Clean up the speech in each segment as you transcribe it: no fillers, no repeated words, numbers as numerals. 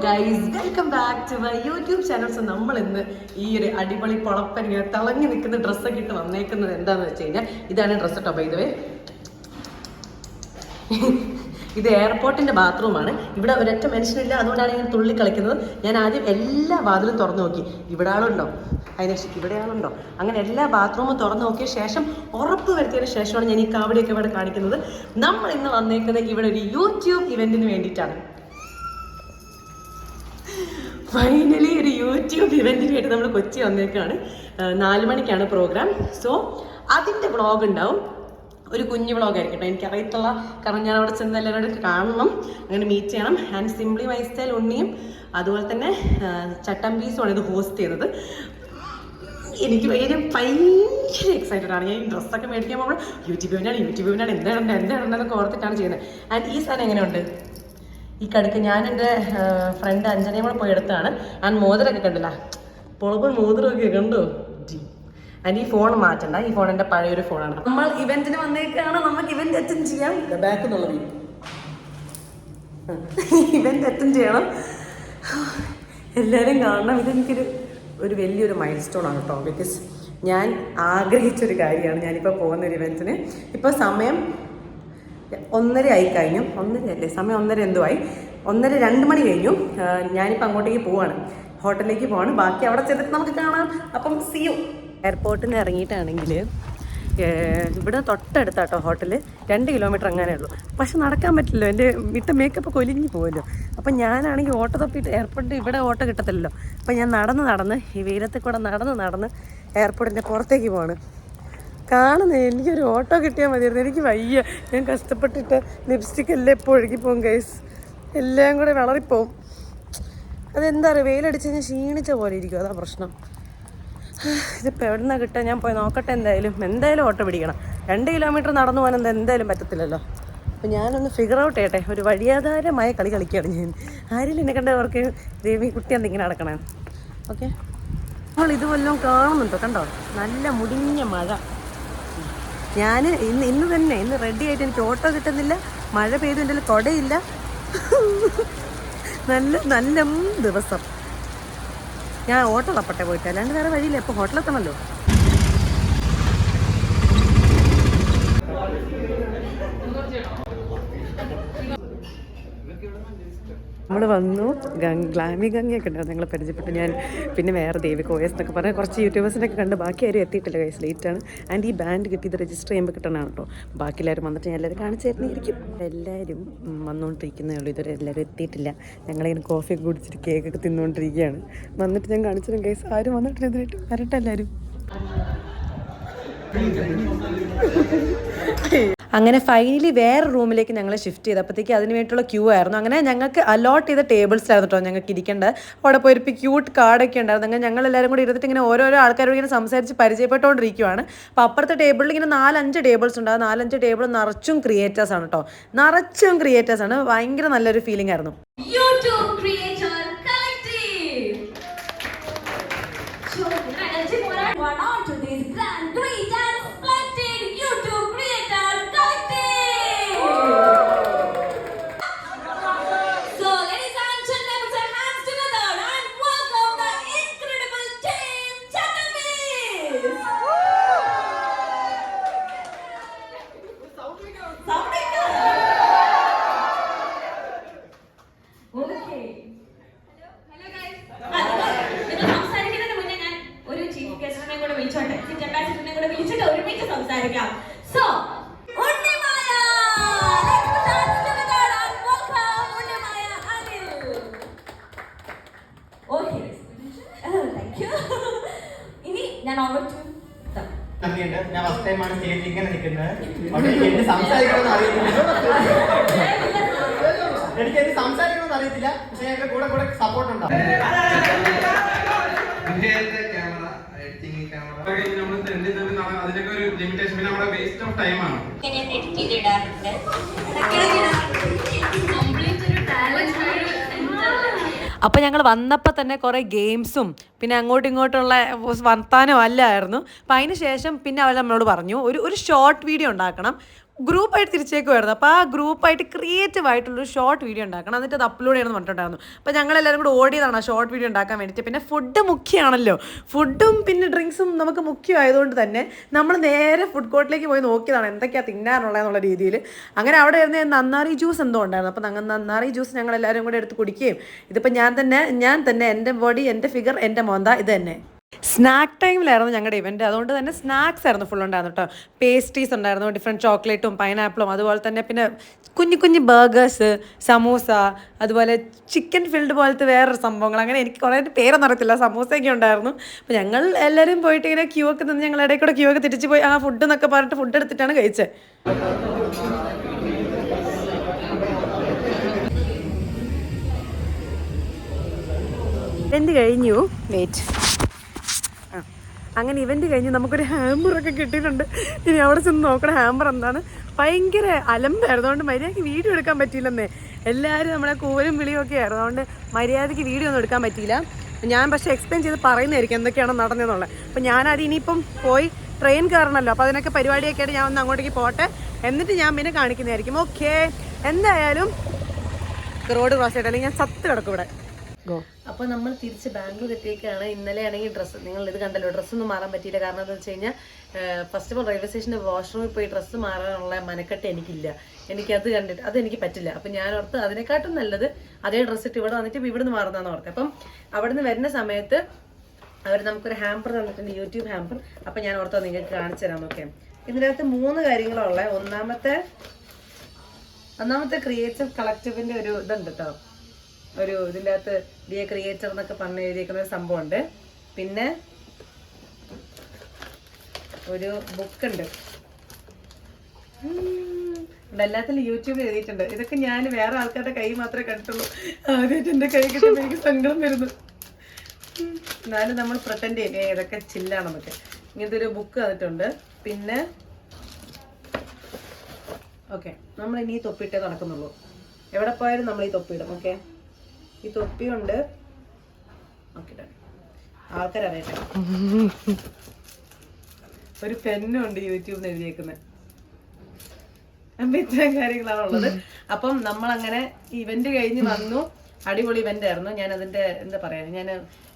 Guys, welcome back to my YouTube channel. So നമ്മൾ ഇന്ന് ഈ ഒരു അടിപൊളി പൊളപ്പൻ ഇങ്ങനെ തിളങ്ങി നിൽക്കുന്ന ഡ്രസ്സൊക്കെ ഇട്ട് വന്നേക്കുന്നത് എന്താണെന്ന് വെച്ച് കഴിഞ്ഞാൽ ഇതാണ് ഡ്രസ്സ് കേട്ടോ. ബൈ ദ വേ, ഇത് എയർപോർട്ടിൻ്റെ ബാത്റൂമാണ്. ഇവിടെ ഒരൊറ്റ മനുഷ്യനില്ല, അതുകൊണ്ടാണ് ഞാൻ തുള്ളി കളിക്കുന്നത്. ഞാൻ ആദ്യം എല്ലാ വാതിലും തുറന്നു നോക്കി, ഇവിടെ ആളുണ്ടോ, അതിനനുസരിച്ച് ഇവിടെ ആളുണ്ടോ, അങ്ങനെ എല്ലാ ബാത്റൂമും തുറന്നു നോക്കിയ ശേഷം ഉറപ്പ് വരുത്തിയതിന് ശേഷമാണ് ഞാൻ ഈ കാവടിയൊക്കെ ഇവിടെ കാണിക്കുന്നത്. നമ്മൾ ഇന്ന് വന്നേക്കുന്നത് ഇവിടെ ഒരു യൂട്യൂബ് ഇവൻറ്റിന് വേണ്ടിയിട്ടാണ്. ഫൈനലി ഒരു യൂട്യൂബ് ഇവൻറ്റിന് വേണ്ടി നമ്മൾ കൊച്ചി വന്നേക്കാണ്. 4 മണിക്കാണ് പ്രോഗ്രാം. സോ അതിൻ്റെ വ്ളോഗ് ഉണ്ടാവും, ഒരു കുഞ്ഞു വ്ളോഗായിരിക്കും കേട്ടോ. എനിക്കറിയത്തുള്ള, കാരണം ഞാൻ അവിടെ ചെന്ന് എല്ലാവരോടും കാണണം, അങ്ങനെ മീറ്റ് ചെയ്യണം. ആൻഡ് സിംപ്ലി മൈ സ്റ്റൈൽ ഉണ്ണിയും അതുപോലെ തന്നെ ചട്ടമ്പീസുമാണ് ഇത് ഹോസ്റ്റ് ചെയ്യുന്നത്. എനിക്ക് ഭയങ്കര എക്സൈറ്റഡ് ആണ്. ഞാൻ ഈ ഡ്രസ്സൊക്കെ മേടിക്കാൻ പോകുമ്പോൾ യൂട്യൂബിനാണ് എന്താണെന്നൊക്കെ ഓർത്തിട്ടാണ് ചെയ്യുന്നത്. ആൻഡ് ഈ സാധനം എങ്ങനെയുണ്ട്, ഈ കടുക്ക് ഞാൻ എൻ്റെ ഫ്രണ്ട് അഞ്ജനയും കൂടെ പോയി എടുത്താണ്. ആൻഡ് മോതിരമൊക്കെ കണ്ടില്ല, പൊളപ്പോൾ മോതിരമൊക്കെ കണ്ടോ. ആൻഡ് ഈ ഫോൺ മാറ്റണ്ട, ഈ ഫോൺ എൻ്റെ പഴയൊരു ഫോണാണ്. നമ്മൾ ഇവന്റിന് വന്നേക്കാണ്, നമുക്ക് ഇവന്റ് അറ്റൻഡ് ചെയ്യാം. ബാക്ക് എന്നുള്ളത് ഇവന്റ് അറ്റൻഡ് ചെയ്യണം, എല്ലാവരും കാണണം. ഇതെനിക്കൊരു വലിയൊരു മൈൽ സ്റ്റോൺ ആണ് കേട്ടോ. ബിക്കോസ് ഞാൻ ആഗ്രഹിച്ചൊരു കാര്യമാണ്. ഞാനിപ്പോൾ പോകുന്നൊരു ഇവൻറ്റിന് ഇപ്പോൾ സമയം 1:30 ആയി കഴിഞ്ഞു. 1:30 അല്ലേ, സമയം 1:30 എന്തോ ആയി, 1:30 2 മണി കഴിഞ്ഞു. ഞാനിപ്പോൾ അങ്ങോട്ടേക്ക് പോവാണ്, ഹോട്ടലിലേക്ക് പോവാണ്. ബാക്കി അവിടെ ചെന്നിട്ട് നമുക്ക് കാണാം. അപ്പം സി യു. എയർപോർട്ടിൽ നിന്ന് ഇറങ്ങിയിട്ടാണെങ്കിൽ ഇവിടെ തൊട്ടടുത്താട്ടോ ഹോട്ടൽ, 2 കിലോമീറ്റർ അങ്ങനെ ഉള്ളൂ. പക്ഷെ നടക്കാൻ പറ്റില്ലല്ലോ, എൻ്റെ ഇട്ട മേക്കപ്പ് കൊലിഞ്ഞു പോകുമല്ലോ. അപ്പം ഞാനാണെങ്കിൽ ഓട്ടോ തപ്പിയിട്ട് എയർപോർട്ടിൽ ഇവിടെ ഓട്ടോ കിട്ടത്തില്ലല്ലോ. അപ്പം ഞാൻ നടന്ന് ഈ വെയിലത്തിൽ കൂടെ നടന്ന് എയർപോർട്ടിൻ്റെ പുറത്തേക്ക് പോവാണ്. കാണുന്നേ, എനിക്കൊരു ഓട്ടോ കിട്ടിയാൽ മതിയായിരുന്നു. എനിക്ക് വയ്യ, ഞാൻ കഷ്ടപ്പെട്ടിട്ട് ലിപ്സ്റ്റിക് എല്ലാം ഇപ്പോൾ ഒഴുകിപ്പോവും ഗൈസ്, എല്ലാം കൂടെ വിളറിപ്പോവും. അതെന്താ പറയുക, വെയിലടിച്ച് കഴിഞ്ഞാൽ ക്ഷീണിച്ച പോലെ ഇരിക്കും, അതാ പ്രശ്നം. ഇതിപ്പോൾ എവിടെ നിന്നാണ് കിട്ടുക, ഞാൻ പോയി നോക്കട്ടെ. എന്തായാലും ഓട്ടോ പിടിക്കണം. 2 കിലോമീറ്റർ നടന്നു പോകാൻ എന്തായാലും പറ്റത്തില്ലല്ലോ. അപ്പോൾ ഞാനൊന്ന് ഫിഗർ ഔട്ട് ചെയ്യട്ടെ. ഒരു വഴിയാധാരമായ കളി കളിക്കുകയാണ് ഞാൻ. ആരെങ്കിലും എന്നെ കണ്ടവർക്ക് ദേവി കുട്ടി എന്തെങ്കിലും നടക്കണേ. ഓക്കെ, നമ്മൾ ഇതുവല്ലതും കാണുന്നുണ്ടോ, കണ്ടോ, നല്ല മുടിഞ്ഞ മഴ. ഞാൻ ഇന്ന് റെഡി ആയിട്ട്, എനിക്ക് ഓട്ടോ കിട്ടുന്നില്ല, മഴ പെയ്തു, എൻ്റെ കൊടയില്ല. നല്ല ദിവസം. ഞാൻ ഓട്ടോ തപ്പട്ടെ പോയിട്ട്, അല്ലാണ്ട് വേറെ വഴിയില്ല. ഇപ്പോൾ ഹോട്ടലെത്തണമല്ലോ. നമ്മൾ വന്നു. ഗ്ലാമി ഗംഗയൊക്കെ ഉണ്ടാവും, ഞങ്ങൾ പരിചയപ്പെട്ടു. ഞാൻ പിന്നെ വേറെ ദേവി കോയസ് എന്നൊക്കെ പറഞ്ഞാൽ കുറച്ച് യൂട്യൂബേഴ്സിനൊക്കെ കണ്ട്. ബാക്കി ആരും എത്തിയിട്ടില്ല ഗൈസ്, ലേറ്റാണ്. ആൻഡ് ഈ ബാൻഡ് കിട്ടിയത് രജിസ്റ്റർ ചെയ്യുമ്പോൾ കിട്ടണമാണ് കേട്ടോ. ബാക്കി എല്ലാവരും വന്നിട്ട് ഞാൻ എല്ലാവരും കാണിച്ചു തരുന്നതായിരിക്കും. എല്ലാവരും വന്നുകൊണ്ടിരിക്കുന്നേ ഉള്ളൂ, ഇതുവരെ എല്ലാവരും എത്തിയിട്ടില്ല. ഞങ്ങളിങ്ങനെ കോഫിയൊക്കെ കുടിച്ചിട്ട് കേക്കൊക്കെ തിന്നുകൊണ്ടിരിക്കുകയാണ്. വന്നിട്ട് ഞാൻ കാണിച്ചു തരാം ഗൈസ്. ആരും വന്നിട്ടില്ല ഇതിനായിട്ട്, വരട്ടെ എല്ലാവരും. അങ്ങനെ ഫൈനലി വേറെ റൂമിലേക്ക് ഞങ്ങൾ ഷിഫ്റ്റ് ചെയ്തപ്പോഴത്തേക്ക് അതിന് വേണ്ടിയിട്ടുള്ള ക്യൂ ആയിരുന്നു. അങ്ങനെ ഞങ്ങൾക്ക് അലോട്ട് ചെയ്ത ടേബിൾസിലായിരുന്നു കേട്ടോ ഞങ്ങൾക്ക് ഇരിക്കേണ്ടത്. അവിടെ പോയി ഒരു ക്യൂട്ട് കാർഡൊക്കെ ഉണ്ടായിരുന്നു. അങ്ങനെ ഞങ്ങൾ എല്ലാവരും കൂടി ഇരുന്നിട്ട് ഇങ്ങനെ ഓരോരോ ആൾക്കാരോട് ഇങ്ങനെ സംസാരിച്ച് പരിചയപ്പെട്ടുകൊണ്ടിരിക്കുകയാണ്. അപ്പോൾ അപ്പുറത്തെ ടേബിളിൽ ഇങ്ങനെ 4-5 ടേബിൾസ് ഉണ്ട്. ആ 4-5 ടേബിൾ നിറച്ചും ക്രിയേറ്റേഴ്സാണ് കേട്ടോ, നിറച്ചും ക്രിയേറ്റേഴ്സാണ്. ഭയങ്കര നല്ലൊരു ഫീലിംഗ് ആയിരുന്നു. ഞാൻ ഫസ്റ്റ് ടൈമാണ് സ്റ്റേജിൽ ഇങ്ങനെ നിൽക്കുന്നത്. എനിക്ക് സംസാരിക്കണമെന്ന് അറിയത്തില്ല, പക്ഷെ ഞങ്ങളുടെ കൂടെ സപ്പോർട്ട് ഉണ്ടാവും. അതിനൊക്കെ ഒരു ലിമിറ്റേഷൻ, പിന്നെ നമ്മുടെ വേസ്റ്റ് ഓഫ് ടൈം ആണ്. അപ്പോൾ ഞങ്ങൾ വന്നപ്പോൾ തന്നെ കുറേ ഗെയിംസും പിന്നെ അങ്ങോട്ടും ഇങ്ങോട്ടുള്ള വർത്താനം അല്ലായിരുന്നു. അപ്പോൾ അതിന് ശേഷം പിന്നെ അവർ നമ്മളോട് പറഞ്ഞു ഒരു ഷോർട്ട് വീഡിയോ ഉണ്ടാക്കണം, ഗ്രൂപ്പായിട്ട് തിരിച്ചേക്കുമായിരുന്നു. അപ്പോൾ ആ ഗ്രൂപ്പായിട്ട് ക്രിയേറ്റീവ് ആയിട്ടുള്ളൊരു ഷോർട്ട് വീഡിയോ ഉണ്ടാക്കണം, എന്നിട്ട് അത് അപ്ലോഡ് ചെയ്യണമെന്ന് പറഞ്ഞിട്ടുണ്ടായിരുന്നു. അപ്പോൾ ഞങ്ങളെല്ലാവരും കൂടെ ഓടിയതാണ് ആ ഷോർട്ട് വീഡിയോ ഉണ്ടാക്കാൻ വേണ്ടിയിട്ട്. പിന്നെ ഫുഡ് മുഖ്യമാണല്ലോ, ഫുഡും പിന്നെ ഡ്രിങ്ക്സും നമുക്ക് മുഖ്യമായതുകൊണ്ട് തന്നെ നമ്മൾ നേരെ ഫുഡ് കോർട്ടിലേക്ക് പോയി നോക്കിയതാണ് എന്തൊക്കെയാണ് തിന്നാനുള്ളതെന്നുള്ള രീതിയിൽ. അങ്ങനെ അവിടെ ഇരുന്ന് നന്നാറി ജ്യൂസ് എന്തോ ഉണ്ടായിരുന്നു. അപ്പോൾ നന്നാറി ജ്യൂസ് ഞങ്ങളെല്ലാവരും കൂടെ എടുത്ത് കുടിക്കുകയും, ഇതിപ്പോൾ ഞാൻ തന്നെ എൻ്റെ ബോഡി, എൻ്റെ ഫിഗർ, എൻ്റെ മോന്ത ഇത് തന്നെ. സ്നാക്ക് ടൈമിലായിരുന്നു ഞങ്ങളുടെ ഇവൻറ്റ്, അതുകൊണ്ട് തന്നെ സ്നാക്സ് ആയിരുന്നു ഫുൾ ഉണ്ടായിരുന്നു കേട്ടോ. പേസ്ട്രീസ് ഉണ്ടായിരുന്നു, ഡിഫറെൻറ്റ് ചോക്ലേറ്റും പൈനാപ്പിളും, അതുപോലെ തന്നെ പിന്നെ കുഞ്ഞു ബർഗേഴ്സ്, സമൂസ, അതുപോലെ ചിക്കൻ ഫിൽഡ് പോലത്തെ വേറൊരു സംഭവങ്ങൾ, അങ്ങനെ എനിക്ക് കുറേ പേരൊന്നും അറിയത്തില്ല, സമൂസയൊക്കെ ഉണ്ടായിരുന്നു. അപ്പോൾ ഞങ്ങൾ എല്ലാവരും പോയിട്ട് ഇങ്ങനെ ക്യൂ ഒക്കെ നിന്ന് ഞങ്ങൾ ഇടയിൽ കൂടെ ക്യൂ ഒക്കെ തിരിച്ച് പോയി ആ ഫുഡ് എന്നൊക്കെ പറഞ്ഞിട്ട് ഫുഡ് എടുത്തിട്ടാണ് കഴിച്ചത്. ഇവൻറ്റ് കഴിഞ്ഞു, അങ്ങനെ ഇവൻറ്റ് കഴിഞ്ഞ് നമുക്കൊരു ഹാമ്പറൊക്കെ കിട്ടിയിട്ടുണ്ട്. ഇനി അവിടെ ചെന്ന് നോക്കണം ഹാമ്പർ എന്താണ്. ഭയങ്കര അലമ്പായിരുന്നു, അതുകൊണ്ട് മര്യാദയ്ക്ക് വീഡിയോ എടുക്കാൻ പറ്റിയില്ലെന്നേ. എല്ലാവരും നമ്മളെ കൂവലും വിളിയും ഒക്കെ ആയിരുന്നു, അതുകൊണ്ട് മര്യാദയ്ക്ക് വീഡിയോ ഒന്നും എടുക്കാൻ പറ്റിയില്ല. ഞാൻ പക്ഷേ എക്സ്പ്ലെയിൻ ചെയ്ത് പറയുന്നതായിരിക്കും എന്തൊക്കെയാണോ നടന്നതെന്നുള്ളത്. അപ്പോൾ ഞാനത് ഇനിയിപ്പം പോയി ട്രെയിൻ കയറണമല്ലോ, അപ്പോൾ അതിനൊക്കെ പരിപാടിയൊക്കെ ആയിട്ട് ഞാൻ ഒന്ന് അങ്ങോട്ടേക്ക് പോട്ടെ, എന്നിട്ട് ഞാൻ പിന്നെ കാണിക്കുന്നതായിരിക്കും. ഓക്കെ, എന്തായാലും റോഡ് ക്രോസ് ചെയ്തിട്ട് അല്ലെങ്കിൽ ഞാൻ ചത്ത് കിടക്കും ഇവിടെ. അപ്പോൾ നമ്മൾ തിരിച്ച് ബാംഗ്ലൂർ എത്തിയേക്കാണ്. ഇന്നലെ ആണെങ്കിൽ ഡ്രസ്സ്, നിങ്ങൾ ഇത് കണ്ടല്ലോ, ഡ്രസ്സൊന്നും മാറാൻ പറ്റിയില്ല. കാരണം എന്താണെന്ന് വെച്ച് കഴിഞ്ഞാൽ ഫസ്റ്റ് ഓഫ് ഓൾ റെയിൽവേ സ്റ്റേഷൻ്റെ വാഷ്റൂമിൽ പോയി ഡ്രസ്സ് മാറാനുള്ള മനക്കെട്ട് എനിക്കില്ല, എനിക്കത് കണ്ടിട്ട് അതെനിക്ക് പറ്റില്ല. അപ്പം ഞാൻ ഓർത്ത് അതിനെക്കാട്ടും നല്ലത് അതേ ഡ്രസ്സ് ഇട്ട് ഇവിടെ വന്നിട്ട് ഇവിടുന്ന് മാറുന്നതെന്ന് ഓർത്ത്. അപ്പം അവിടുന്ന് വരുന്ന സമയത്ത് അവർ നമുക്കൊരു ഹാമ്പർ തന്നിട്ടുണ്ട്, യൂട്യൂബ് ഹാമ്പർ. അപ്പം ഞാൻ ഓർത്തോ നിങ്ങൾക്ക് കാണിച്ചു തരാം. ഓക്കെ, ഇതിനകത്ത് 3 കാര്യങ്ങളുള്ള. ഒന്നാമത്തെ ക്രിയേറ്റീവ് കളക്റ്റീവിൻ്റെ ഒരു ഇതുണ്ട് കേട്ടോ, ഒരു ഇതിൻ്റെ അകത്ത് ഡിയർ ക്രിയേറ്റർ എന്നൊക്കെ പറഞ്ഞ് എഴുതിയിരിക്കുന്ന ഒരു സംഭവമുണ്ട്. പിന്നെ ഒരു ബുക്കുണ്ട്, എല്ലാത്തിലും യൂട്യൂബിൽ എഴുതിയിട്ടുണ്ട്. ഇതൊക്കെ ഞാൻ വേറെ ആൾക്കാരുടെ കൈ മാത്രമേ കണ്ടിട്ടുള്ളൂ, ആദ്യമായിട്ട് എൻ്റെ കൈ കിട്ടുമ്പോൾ എനിക്ക് സങ്കടം വരുന്നു. എന്നാലും നമ്മൾ പ്രട്ടൻഡ് ചെയ്യും ഇതൊക്കെ ചില്ലാണെന്നൊക്കെ. ഇങ്ങനത്തെ ഒരു ബുക്ക് തന്നിട്ടുണ്ട്. പിന്നെ ഓക്കെ, നമ്മൾ ഇനി ഈ തൊപ്പിയിട്ടേ നടക്കുന്നുള്ളൂ, എവിടെ പോയാലും നമ്മൾ ഈ തൊപ്പിയിടും. ഓക്കെ, ഈ തൊപ്പിയുണ്ട്. ഓക്കെ, ആൾക്കാരറിയട്ടെ. ഒരു പെന്നും ഉണ്ട് യൂട്യൂബിൽ എഴുതിയേക്കുന്നത്. അപ്പം ഇത്രയും കാര്യങ്ങളാണുള്ളത്. അപ്പം നമ്മളങ്ങനെ ഇവന്റ് കഴിഞ്ഞ് വന്നു. അടിപൊളി ഇവന്റ് ആയിരുന്നു. ഞാൻ അതിന്റെ എന്താ പറയാ, ഞാൻ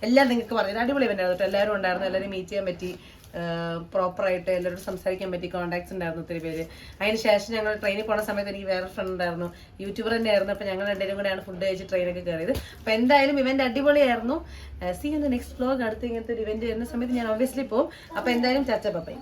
എല്ലാം നിങ്ങൾക്ക് പറഞ്ഞു, അടിപൊളി ഇവന്റ് ആയിരുന്നു. എല്ലാവരും ഉണ്ടായിരുന്നു, എല്ലാവരും മീറ്റ് ചെയ്യാൻ പറ്റി, പ്രോപ്പറായിട്ട് എല്ലാവരോടും സംസാരിക്കാൻ പറ്റി, കോൺടാക്ട്സ് ഉണ്ടായിരുന്നു ഒത്തിരി പേര്. അതിന് ശേഷം ഞങ്ങൾ ട്രെയിനിൽ പോകുന്ന സമയത്ത് എനിക്ക് വേറെ ഫ്രണ്ട് ഉണ്ടായിരുന്നു, യൂട്യൂബർ തന്നെ ആയിരുന്നു. അപ്പോൾ ഞങ്ങൾ രണ്ടുപേരും കൂടെയാണ് ഫുഡ് കഴിച്ച് ട്രെയിനൊക്കെ കയറിയത്. അപ്പോൾ എന്തായാലും ഇവന്റ് അടിപൊളിയായിരുന്നു. See in the next vlog. അടുത്ത് ഇങ്ങനത്തെ ഒരു ഇവന്റ് വരുന്ന സമയത്ത് ഞാൻ ഒബ്വിയസ്ലി പോകും. അപ്പോൾ എന്തായാലും ചാച്ച ബൈ.